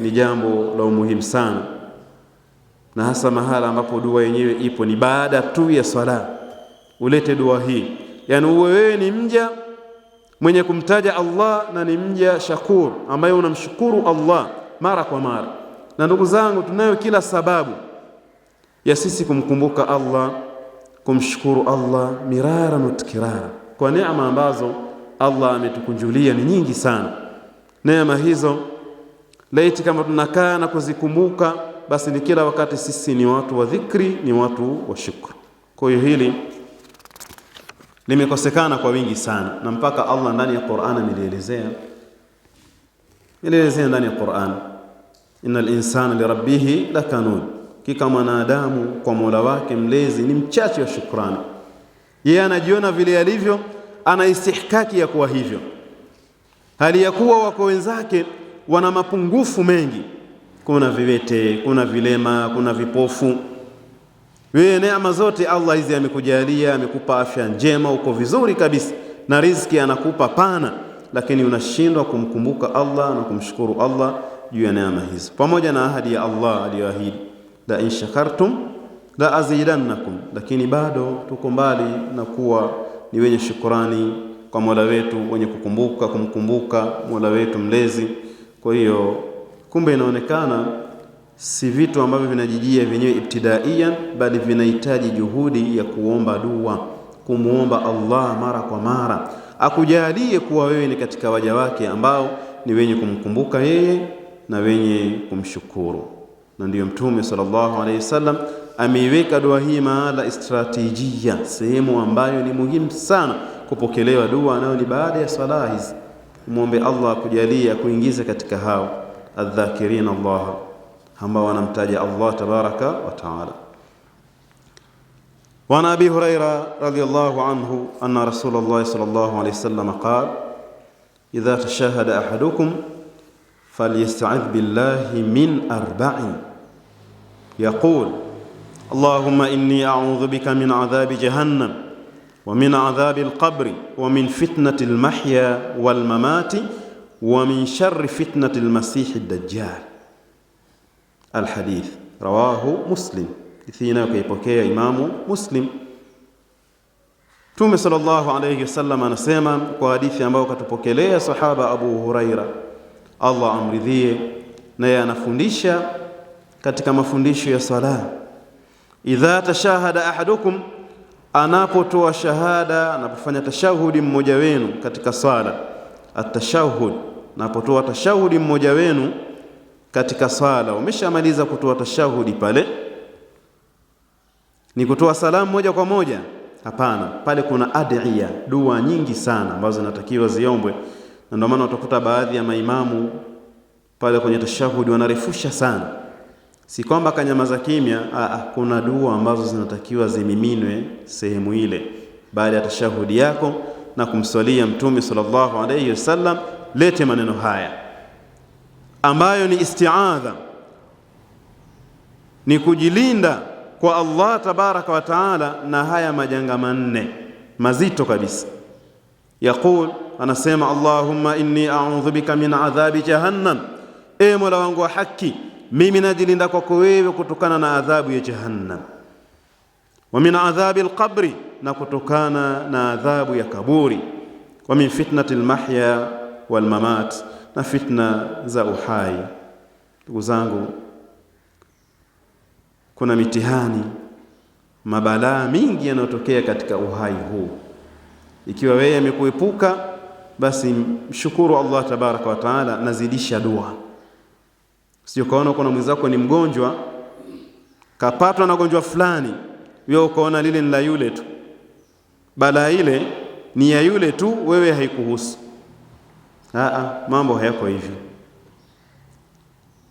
ni jambo la umuhimu sana, na hasa mahala ambapo dua yenyewe ipo ni baada tu ya swala. Ulete dua hii, yani uwe wewe ni mja mwenye kumtaja Allah na ni mja shakur ambaye unamshukuru Allah mara kwa mara. Na ndugu zangu, tunayo kila sababu ya sisi kumkumbuka Allah, kumshukuru Allah mirara mutkirara kwa neema ambazo Allah ametukunjulia, ni nyingi sana. Neema hizo laiti kama tunakaa na kuzikumbuka, basi ni kila wakati sisi ni watu wa dhikri, ni watu wa shukru. Kwa hiyo hili limekosekana kwa wingi sana, na mpaka Allah ndani ya Qur'an amelielezea ndani ya Qur'an, innal insana lirabbih lakanud, kika mwanadamu kwa Mola wake mlezi ni mchache wa shukrani. Yeye anajiona vile alivyo, ana istihkaki ya kuwa hivyo, hali ya kuwa wako wenzake wana mapungufu mengi. Kuna viwete, kuna vilema, kuna vipofu. Wewe neema zote Allah hizi amekujalia, amekupa afya njema, uko vizuri kabisa, na riziki anakupa pana, lakini unashindwa kumkumbuka Allah na kumshukuru Allah juu ya neema hizo, pamoja na ahadi ya Allah aliyoahidi, la in shakartum la azidannakum. Lakini bado tuko mbali na kuwa ni wenye shukrani kwa Mola wetu, wenye kumkumbuka Mola wetu mlezi. Kwa hiyo kumbe inaonekana si vitu ambavyo vinajijia vyenyewe ibtidaiyan, bali vinahitaji juhudi ya kuomba dua, kumuomba Allah mara kwa mara akujalie kuwa wewe ni katika waja wake ambao ni wenye kumkumbuka yeye na wenye kumshukuru. Na ndiyo Mtume sallallahu alaihi wasallam ameiweka dua hii mahala strategia, sehemu ambayo ni muhimu sana kupokelewa dua, nayo ni baada ya swala hizi. Muombe Allah akujalie kuingiza katika hao adh-dhakirin Allah, ambao wanamtaja Allah tabaraka wa taala. Wa Abi Huraira radhiyallahu anhu anna Rasulullah sallallahu alayhi wasallam qala idha tashahada ahadukum falyasta'idh billahi min arba'in yaqul Allahumma inni a'udhu bika min adhabi jahannam wa min adhabi al-qabr wa min fitnati al-mahya wal-mamati wa min sharri fitnati al-masih ad-dajjal. Al-hadith rawahu Muslim, ithina kaipokea Imamu Muslim. Mtume sallallahu alayhi wasallam anasema kwa hadithi ambayo katupokelea sahaba Abu Huraira, Allah amridhie, naye anafundisha katika mafundisho ya sala, idha tashahada ahadukum, anapotoa shahada, anapofanya tashahudi mmoja wenu katika sala. At-tashahhud, anapotoa tashahudi mmoja wenu katika sala, umeshamaliza kutoa tashahudi pale, ni kutoa salamu moja kwa moja? Hapana, pale kuna adhiya, dua nyingi sana ambazo zinatakiwa ziombwe. Na ndio maana utakuta baadhi ya maimamu pale kwenye tashahudi wanarefusha sana, si kwamba kanyamaza kimya. Kuna dua ambazo zinatakiwa zimiminwe sehemu ile baada ya tashahudi yako na kumswalia Mtume sallallahu alayhi wasallam. Lete maneno haya ambayo ni isti'adha, ni kujilinda kwa Allah tabaraka wa taala na haya majanga manne mazito kabisa. Yaqul, anasema Allahumma inni a'udhu bika min adhabi jahannam, e Mola wangu wa haki, mimi najilinda kwako wewe kutokana na adhabu ya jahannam, wa min adhabi al-qabri, na kutokana na adhabu ya kaburi, wa min fitnati al-mahya wal mamat, na fitna za uhai. Ndugu zangu, kuna mitihani, mabalaa mingi yanayotokea katika uhai huu. Ikiwa wewe amekuepuka, basi mshukuru Allah tabaraka wa taala, nazidisha dua. Sio kaona kuna mwenzako ni mgonjwa, kapatwa na gonjwa fulani, wewe ukaona lile ni la yule tu, balaa ile ni ya yule tu, wewe haikuhusu. Mambo hayako hivyo,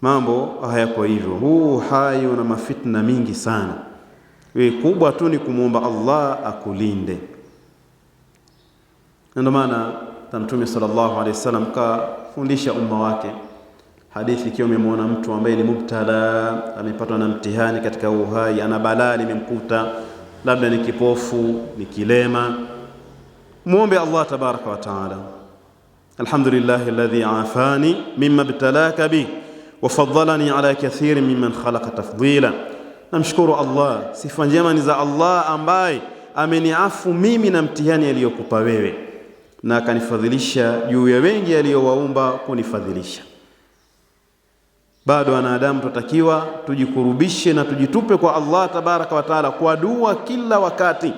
mambo hayako hivyo. Huu hai una mafitna mingi sana. Wewe kubwa tu ni kumuomba Allah akulinde. Ndio maana Mtume sallallahu alaihi wasallam kafundisha umma wake hadithi, ikiwa umemwona mtu ambaye ni mubtala, amepatwa na mtihani katika uhai, ana balaa limemkuta, labda ni kipofu, ni kilema, muombe Allah tabaraka wa taala, alhamdulillahi alladhi afani mimma ibtalaka bi wafaddalani ala kathirin mimman khalaqa tafdila. Namshukuru Allah, sifa njema ni za Allah ambaye ameniafu mimi na mtihani aliyokupa wewe, na akanifadhilisha juu ya wengi aliyowaumba kunifadhilisha. Bado wanadamu tutakiwa tujikurubishe na tujitupe kwa Allah tabaraka wa taala kwa dua kila wakati.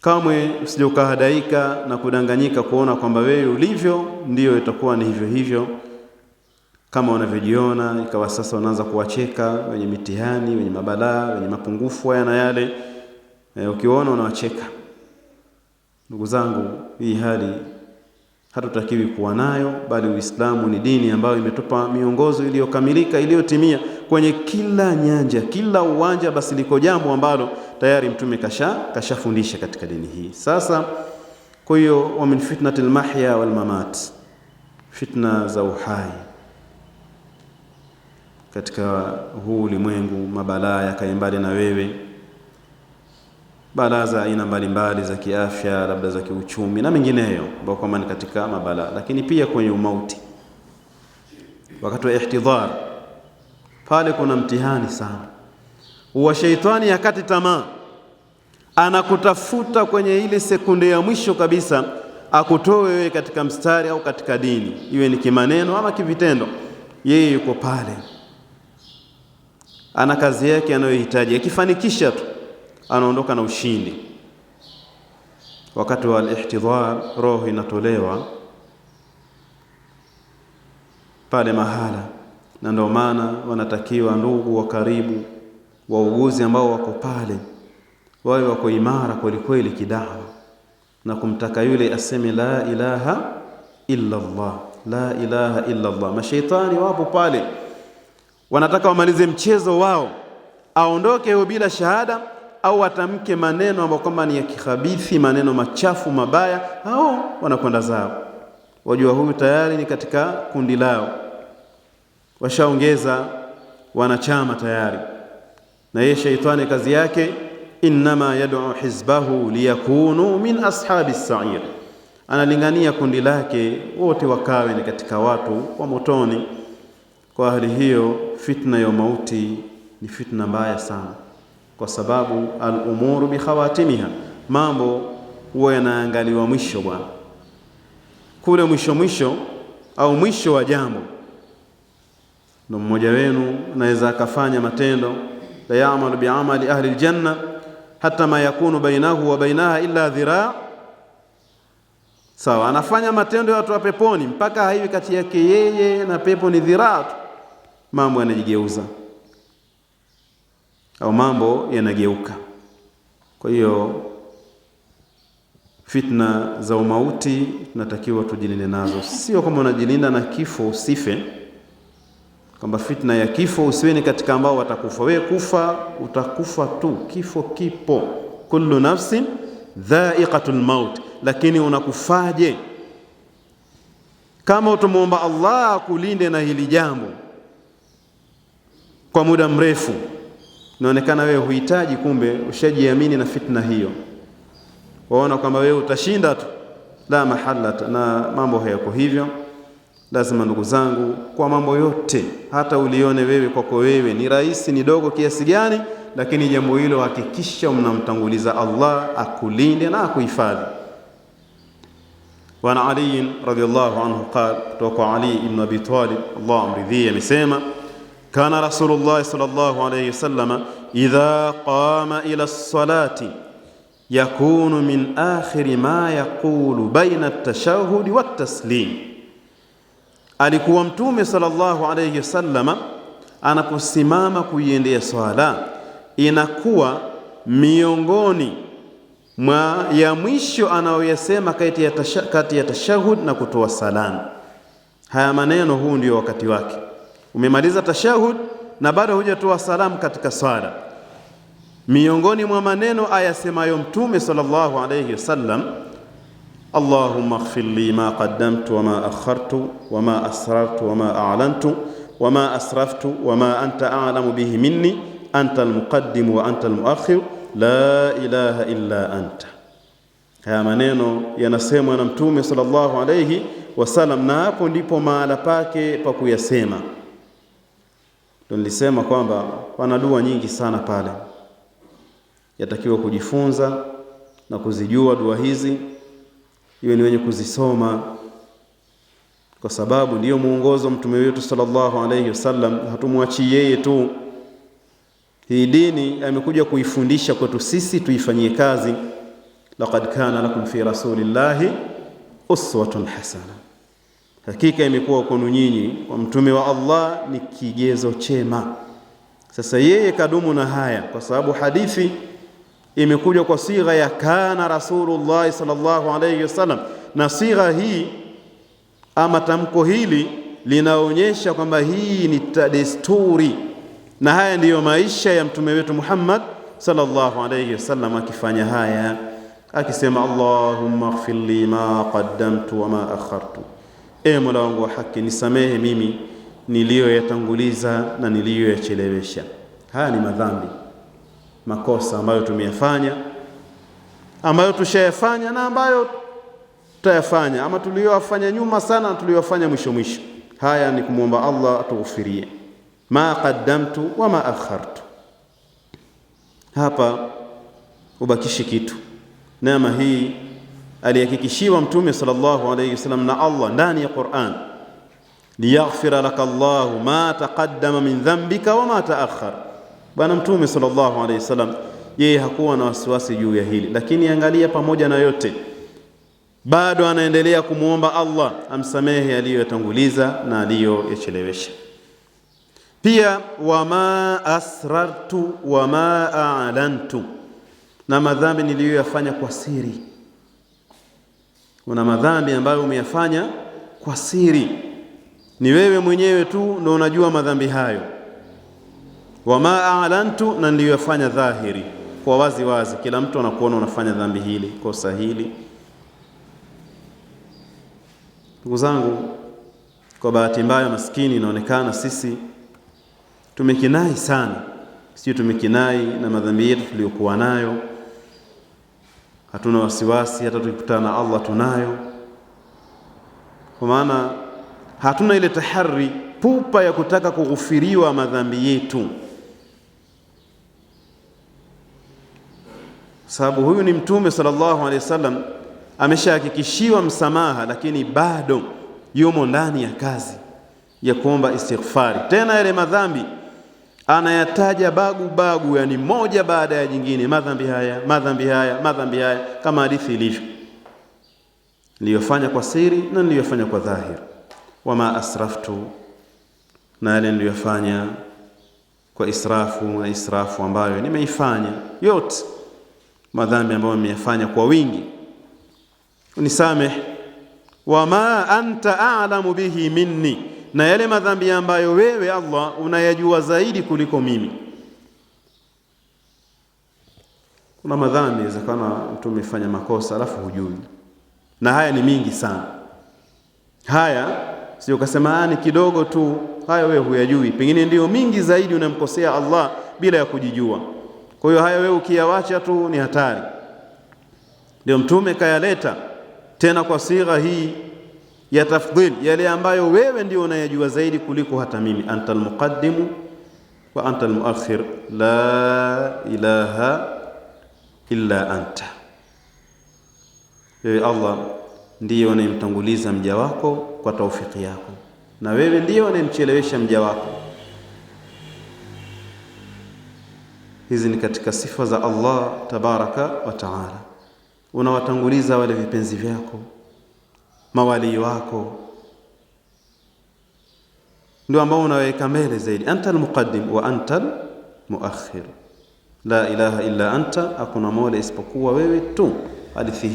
Kamwe usije ukahadaika na kudanganyika kuona kwamba wewe ulivyo ndiyo itakuwa ni hivyo hivyo kama unavyojiona, ikawa sasa unaanza kuwacheka wenye mitihani, wenye mabalaa, wenye mapungufu haya na yale. Ukiona unawacheka. Ndugu zangu, hii hali hatutakiwi kuwa nayo, bali Uislamu ni dini ambayo imetupa miongozo iliyokamilika, iliyotimia kwenye kila nyanja, kila uwanja. Basi liko jambo ambalo tayari Mtume kashafundisha katika dini hii. Sasa kwa hiyo, wa min fitnatil mahya wal mamat, fitna za uhai katika huu ulimwengu, mabalaa yakae mbali na wewe, balaa za aina mbalimbali za kiafya, labda za kiuchumi na mengineyo, ambao kama ni katika mabalaa. Lakini pia kwenye umauti, wakati wa ihtidhar, pale kuna mtihani sana. Huwa shaitani yakati tamaa, anakutafuta kwenye ile sekunde ya mwisho kabisa, akutoe wewe katika mstari au katika dini, iwe ni kimaneno ama kivitendo. Yeye yuko pale, ana kazi yake anayohitaji, akifanikisha tu anaondoka na ushindi. Wakati wa al-ihtidhar, roho inatolewa pale mahala, na ndio maana wanatakiwa ndugu wa karibu, wauguzi ambao wako pale, wawe wako imara kweli kweli kidawa, na kumtaka yule aseme la ilaha illa Allah, la ilaha illa Allah. Mashaitani wapo pale, wanataka wamalize mchezo wao, aondoke huyo bila shahada, au atamke maneno ambayo kwamba ni ya kikhabithi, maneno machafu mabaya, hao wanakwenda zao. Wajua huyu tayari ni katika kundi lao, washaongeza wanachama tayari. Na yeye shaitani kazi yake, innama yad'u hizbahu liyakunu min ashabis sa'ir, analingania kundi lake wote wakawe ni katika watu wa motoni. Kwa hali hiyo, fitna ya mauti ni fitna mbaya sana, kwa sababu al-umuru bi khawatimiha, mambo huwa yanaangaliwa mwisho bwana, kule mwisho au mwisho wa jambo. Ndio mmoja wenu anaweza akafanya matendo, la ya'malu bi'amali ahli aljanna hata ma yakunu bainahu wa bainaha illa dhira'. Sawa, anafanya matendo ya watu wa peponi mpaka haiwi kati yake yeye na pepo ni dhiraa, mambo yanajigeuza au mambo yanageuka. Kwa hiyo fitna za umauti tunatakiwa tujilinde nazo, sio kama unajilinda na kifo usife, kwamba fitna ya kifo usiwe ni katika ambao watakufa. Wewe kufa utakufa tu, kifo kipo, kullu nafsin dha'iqatul maut. Lakini unakufaje? Kama utamuomba Allah akulinde na hili jambo kwa muda mrefu, inaonekana wewe huhitaji, kumbe ushajiamini na fitna hiyo, waona kwamba wewe utashinda tu, la mahala, na mambo hayako hivyo. Lazima ndugu zangu, kwa mambo yote, hata ulione wewe kwako wewe ni rahisi, ni dogo kiasi gani, lakini jambo hilo hakikisha mnamtanguliza Allah akulinde na akuhifadhi. Wa Ali radhiyallahu anhu qala, kutoka Ali ibn Abi Talib Allah amridhie, amesema kana Rasulullah sallallahu alayhi wasallam idha qama ila as-salati yakunu min akhir ma yaqulu baina at-tashahhud wat-taslim. Alikuwa Mtume sallallahu alayhi wasallam anaposimama kuiendea swala, inakuwa miongoni mwa ya mwisho anayoyasema kati ya tashahud na kutoa salamu. Haya maneno, huu ndio wakati wake. Umemaliza tashahud na bado hujatoa salamu katika swala, miongoni mwa maneno ayasemayo Mtume sallallahu alayhi wasallam, Allahumma ighfir li ma qaddamtu wa ma akhartu wa ma asrartu wa ma a'lantu wa ma asraftu wa ma anta a'lamu bihi minni anta al-muqaddim wa anta al-muakhir la ilaha illa anta. Haya maneno yanasemwa na Mtume sallallahu alayhi wasallam, na hapo ndipo mahala pake pa kuyasema. Ndio nilisema kwamba pana dua nyingi sana pale, yatakiwa kujifunza na kuzijua dua hizi, iwe ni wenye kuzisoma, kwa sababu ndiyo muongozo Mtume wetu sallallahu alayhi wasallam. Hatumwachi yeye tu, hii dini amekuja kuifundisha kwetu sisi tuifanyie kazi. Laqad kana lakum fi rasulillahi uswatun hasana, hakika imekuwa kwenu nyinyi kwa mtume wa Allah ni kigezo chema. Sasa yeye kadumu na haya, kwa sababu hadithi imekuja kwa sigha ya kana rasulullah sallallahu alayhi wasallam, na sigha hii ama tamko hili linaonyesha kwamba hii ni desturi, na haya ndiyo maisha ya mtume wetu Muhammad sallallahu alayhi wasallam, akifanya haya akisema Allahumma ighfir li ma qaddamtu wa ma akhartu, e Mola wangu wa haki nisamehe mimi niliyoyatanguliza na niliyoyachelewesha. Haya ni madhambi, makosa ambayo tumeyafanya, ambayo tushayafanya na ambayo tutayafanya, ama tuliyofanya nyuma sana na tuliyofanya mwisho mwisho. Haya ni kumwomba Allah atughufirie. Ma qaddamtu wa ma akhartu, hapa ubakishi kitu. Neema hii alihakikishiwa Mtume sallallahu alayhi wasallam na Allah ndani ya Qur'an, liyaghfira laka Allahu ma taqaddama min dhanbika wa ma ta'akhkhar. Bwana Mtume sallallahu alayhi wasallam yeye hakuwa na wasiwasi juu ya hili, lakini angalia, pamoja na yote bado anaendelea kumuomba Allah amsamehe aliyoyatanguliza na aliyoyachelewesha. Pia wama asrartu wama a'lantu, na madhambi niliyoyafanya kwa siri. Kuna madhambi ambayo umeyafanya kwa siri, ni wewe mwenyewe tu ndio unajua madhambi hayo. Wama a'lantu, na niliyoyafanya dhahiri, kwa wazi wazi, kila mtu anakuona unafanya dhambi hili, kosa hili. Ndugu zangu, kwa bahati mbaya maskini inaonekana sisi tumekinai sana. Sisi tumekinai na madhambi yetu tuliyokuwa nayo, hatuna wasiwasi, hata tukikutana na Allah tunayo, kwa maana hatuna ile tahari, pupa ya kutaka kughufiriwa madhambi yetu. Sababu huyu ni Mtume sallallahu alaihi wasallam, ameshahakikishiwa msamaha, lakini bado yumo ndani ya kazi ya kuomba istighfari. Tena yale madhambi anayataja bagu, yani moja baada ya jingine, madhambi haya, madhambi haya, madhambi haya, kama hadithi ilivyo, niliyofanya kwa siri na niliyofanya kwa dhahir. Wama asraftu, na yale niliyofanya kwa israfu, na israfu ambayo nimeifanya yote, madhambi ambayo nimeyafanya kwa wingi, unisamehe. Wama anta a'lamu bihi minni, na yale madhambi ambayo wewe Allah unayajua zaidi kuliko mimi. Kuna madhambi inawezekana mtu umefanya makosa alafu hujui, na haya ni mingi sana. Haya sio ukasema ni kidogo tu, haya wewe huyajui, pengine ndio mingi zaidi unamkosea Allah bila ya kujijua. Kwa hiyo haya wewe ukiyawacha tu ni hatari. Ndio Mtume kayaleta tena kwa sigha hii ya tafdhil, yale ambayo wewe ndio unayajua zaidi kuliko hata mimi. Antal muqaddimu wa antal muakhir, la ilaha illa anta. Wewe Allah ndiye unayemtanguliza mja wako kwa taufiki yako, na wewe ndiye unayemchelewesha mja wako. Hizi ni katika sifa za Allah tabaraka wa taala. Unawatanguliza wale vipenzi vyako, mawali wako, ndio ambao unaweka mbele zaidi. Antal muqaddim wa antal muakhir, la ilaha illa anta, hakuna mola isipokuwa wewe tu. Hadithi